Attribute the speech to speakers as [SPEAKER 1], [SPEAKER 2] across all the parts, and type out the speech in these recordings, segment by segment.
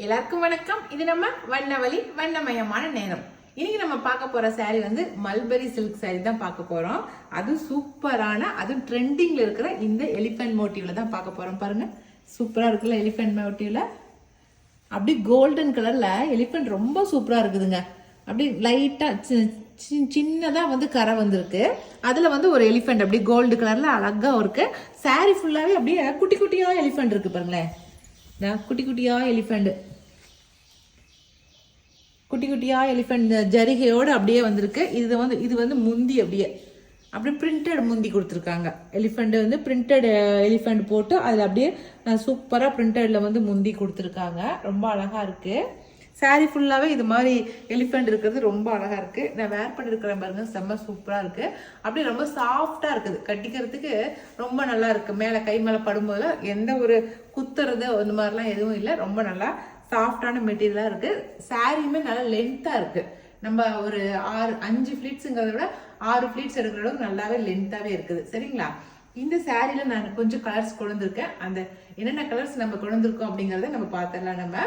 [SPEAKER 1] எல்லாருக்கும் வணக்கம். இது நம்ம வண்ணவழி வண்ணமயமான நேரம். இன்னைக்கு நம்ம பார்க்க போற சாரி வந்து மல்பரி சில்க் சாரி தான் பார்க்க போறோம். அது சூப்பரான, அது ட்ரெண்டிங்ல இருக்கிற இந்த எலிஃபென்ட் மோட்டிவ்ல தான் பார்க்க போறோம். பாருங்க, சூப்பரா இருக்குல்ல எலிஃபென்ட் மோட்டிவ்ல. அப்படி கோல்டன் கலர்ல எலிஃபென்ட் ரொம்ப சூப்பரா இருக்குதுங்க. அப்படி லைட்டா சின்னதா வந்து கரை வந்திருக்கு. அதுல வந்து ஒரு எலிஃபென்ட் அப்படி கோல்டு கலர்ல அழகா இருக்கு. சாரி ஃபுல்லாவே அப்படியே குட்டி குட்டியா எலிஃபென்ட் இருக்கு பாருங்களேன். குட்டி குட்டியா எலிஃபெண்ட், குட்டி குட்டியா எலிஃபெண்ட் ஜரிகையோடு அப்படியே வந்திருக்கு. இது வந்து முந்தி அப்படியே பிரிண்டட் முந்தி கொடுத்துருக்காங்க. எலிஃபெண்ட் வந்து பிரிண்டட் எலிஃபெண்ட் போட்டு அதில் அப்படியே சூப்பராக பிரிண்டட்ல வந்து முந்தி கொடுத்துருக்காங்க. ரொம்ப அழகா இருக்கு. சாரி ஃபுல்லாகவே இது மாதிரி எலிஃபெண்ட் இருக்கிறது ரொம்ப அழகா இருக்கு. நான் வேர் பண்ணிருக்கிறேன் பாருங்க, செம்ம சூப்பரா இருக்கு. அப்படியே ரொம்ப சாஃப்டா இருக்குது, கட்டிக்கிறதுக்கு ரொம்ப நல்லா இருக்கு. மேலே கை மேலே படும்போது எந்த ஒரு குத்துறது அந்த மாதிரிலாம் எதுவும் இல்லை. ரொம்ப நல்லா சாஃப்டான மெட்டீரியலா இருக்கு. சாரியுமே நல்லா லென்த்தா இருக்கு. நம்ம ஒரு 5 ஃபிளீட்ஸுங்கிறத விட 6 ஃபிளீட்ஸ் எடுக்கிற அளவுக்கு நல்லாவே லென்த்தாவே இருக்குது. சரிங்களா? இந்த சாரியில நான் கொஞ்சம் கலர்ஸ் கொண்டு வந்திருக்கேன். அந்த என்னென்ன கலர்ஸ் நம்ம கொண்டு வந்திருக்கோம் அப்படிங்கறத நம்ம பார்த்துடலாம். நம்ம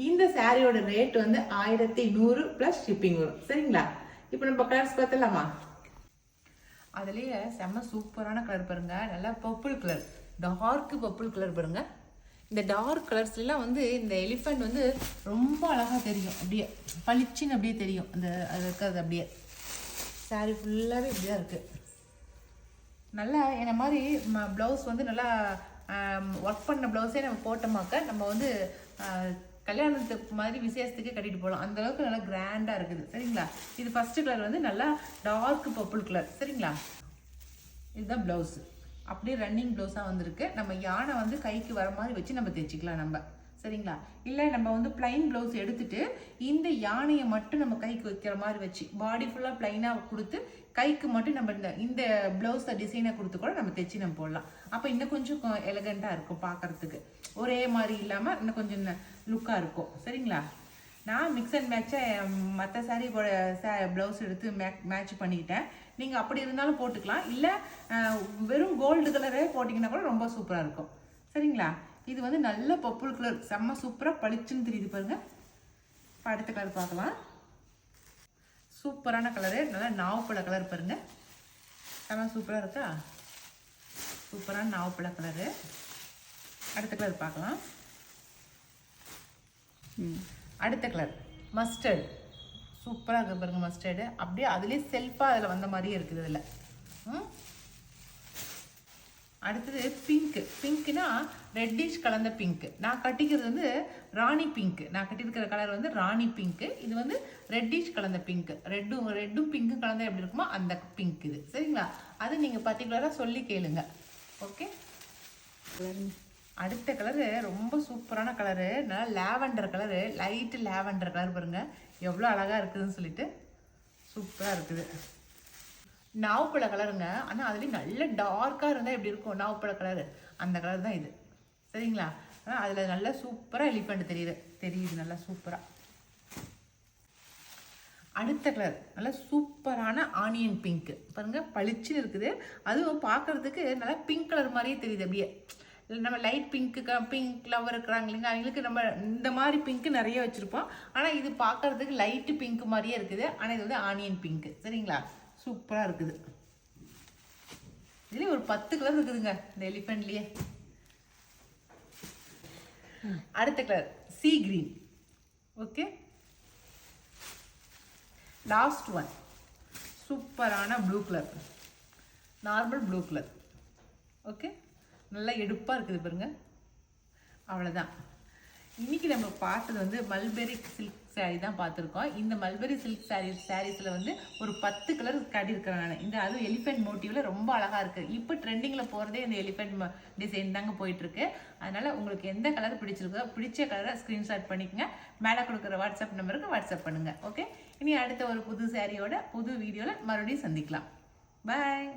[SPEAKER 1] இந்த சாரியோட ரேட் வந்து 1100 பிளஸ் ஷிப்பிங் வரும். சரிங்களா? இப்போ நம்ம கலர்ஸ் பார்த்துலாமா? அதுலயே செம்ம சூப்பரான கலர் பாருங்க. நல்லா purple colour, dark purple colour பாருங்க. இந்த டார்க் கலர்ஸ்லாம் வந்து இந்த எலிஃபென்ட் வந்து ரொம்ப அழகா தெரியும். அப்படியே பளிச்சுன்னு அப்படியே தெரியும். அந்த அது இருக்கிறது அப்படியே சாரி ஃபுல்லாகவே இப்படிதான் இருக்கு. நல்லா என்ன மாதிரி ப்ளவுஸ் வந்து நல்லா ஒர்க் பண்ண ப்ளவுஸே நம்ம போட்டோமாக்க நம்ம வந்து கல்யாணத்துக்கு மாதிரி விசேஷத்துக்கு கட்டிட்டு போகலாம். அந்த அளவுக்கு நல்லா கிராண்டா இருக்குது. சரிங்களா? இது ஃபர்ஸ்ட் கலர் வந்து நல்லா டார்க் பர்பிள் கலர். சரிங்களா? இதுதான் பிளவுஸ். அப்படியே ரன்னிங் ப்ளவுஸாக வந்திருக்கு. நம்ம யானை வந்து கைக்கு வர மாதிரி வச்சு நம்ம தைச்சிக்கலாம் நம்ம. சரிங்களா? இல்லை நம்ம வந்து பிளைன் ப்ளவுஸ் எடுத்துட்டு இந்த யானையை மட்டும் நம்ம கைக்கு வைக்கிற மாதிரி வச்சு பாடி ஃபுல்லாக பிளைனாக கொடுத்து கைக்கு மட்டும் நம்ம இந்த ப்ளவுஸ் டிசைனை கொடுத்து கூட நம்ம தைச்சி நம்ம போடலாம். அப்போ இன்னும் கொஞ்சம் எலகண்டாக இருக்கும் பார்க்கறதுக்கு. ஒரே மாதிரி இல்லாமல் இன்னும் கொஞ்சம் லுக்காக இருக்கும். சரிங்களா? நான் மிக்ஸ் அண்ட் மேட்சை மற்ற சாரியோட ப்ளவுஸ் எடுத்து மேட்ச் பண்ணிக்கிட்டேன். நீங்கள் அப்படி இருந்தாலும் போட்டுக்கலாம். இல்லை வெறும் கோல்டு கலரே போட்டிங்கன்னா கூட ரொம்ப சூப்பராக இருக்கும். சரிங்களா? இது வந்து நல்ல பர்பிள் கலர், செம்ம சூப்பராக பளிச்சுன்னு தெரியுது பாருங்க. அடுத்த கலர் பார்க்கலாம். சூப்பரான கலரு, நல்லா நாவப்பழ கலர் பாருங்க. செம்ம சூப்பராக இருக்கா? சூப்பரான நாவப்பழ கலரு. அடுத்த கலர் பார்க்கலாம். அடுத்த கலர் மஸ்டர்டு. சூப்பராக இருக்கு பாருங்க மஸ்டர்டு. அப்படியே அதுலேயே செல்ஃபாக அதில் வந்த மாதிரியே இருக்குது இதில். அடுத்தது பிங்க். பிங்க்னா ரெட்டிஷ் கலந்த பிங்க். நான் கட்டிக்கிறது வந்து ராணி பிங்க். நான் கட்டியிருக்கிற கலர் வந்து ராணி பிங்க். இது வந்து ரெட்டிஷ் கலந்த பிங்க். ரெட்டும் பிங்க்கும் கலந்தா எப்படி இருக்குமோ அந்த பிங்க் இது. சரிங்களா? அது நீங்கள் பர்டிகுலராக சொல்லி கேளுங்க. ஓகே. அடுத்த கலரு ரொம்ப சூப்பரான கலரு, நல்லா lavender colour, light lavender colour பாருங்க எவ்வளோ அழகா இருக்குதுன்னு சொல்லிட்டு. சூப்பராக இருக்குது. நாவப்பழ கலருங்க. ஆனால் அதுலேயும் நல்ல டார்க்காக இருந்தால் எப்படி இருக்கும் நாவப்பழ கலரு, அந்த கலர் தான் இது. சரிங்களா? ஆனால் அதில் நல்லா சூப்பராக எலிஃபெண்ட் தெரியுது நல்லா சூப்பராக. அடுத்த கலர் நல்லா சூப்பரான ஆனியன் பிங்க் பாருங்க, பளிச்சுன்னு இருக்குது. அதுவும் பார்க்கறதுக்கு நல்லா பிங்க் கலர் மாதிரியே தெரியுது. அப்படியே நம்ம லைட் பிங்க் லவர் இருக்கிறாங்க இல்லைங்க, அவங்களுக்கு நம்ம இந்த மாதிரி பிங்க் நிறைய வச்சுருப்போம். ஆனால் இது பார்க்கறதுக்கு லைட்டு பிங்க் மாதிரியே இருக்குது. ஆனால் இது வந்து ஆனியன் பிங்க். சரிங்களா? சூப்பராக இருக்குது. இதுலேயே ஒரு 10 கலர் இருக்குதுங்க இந்த எலிஃபென்ட்லேயே. அடுத்த colour sea green. Okay. Last one சூப்பரான blue colour, normal blue colour. Okay. நல்லா எடுப்பாக இருக்குது பாருங்க. அவ்வளோதான். இன்னைக்கு நம்ம பார்த்தது வந்து மல்பெரி சில்க் சாரீ தான் பார்த்துருக்கோம். இந்த மல்பெரி சில்க் சாரீஸில் வந்து ஒரு 10 கலர் காட்டியிருக்கிறேன் நான். இந்த அதுவும் எலிஃபென்ட் மோட்டிவில் ரொம்ப அழகாக இருக்குது. இப்போ ட்ரெண்டிங்கில் போகிறதே இந்த எலிஃபென்ட் டிசைன் தாங்க போயிட்டுருக்கு. அதனால் உங்களுக்கு எந்த கலர் பிடிச்சிருக்கோ பிடிச்ச கலரை ஸ்க்ரீன்ஷாட் பண்ணிக்கங்க. மேலே கொடுக்குற வாட்ஸ்அப் நம்பருக்கு வாட்ஸ்அப் பண்ணுங்கள். ஓகே. இனி அடுத்த ஒரு புது சாரியோட புது வீடியோவில் மறுபடியும் சந்திக்கலாம். பாய்.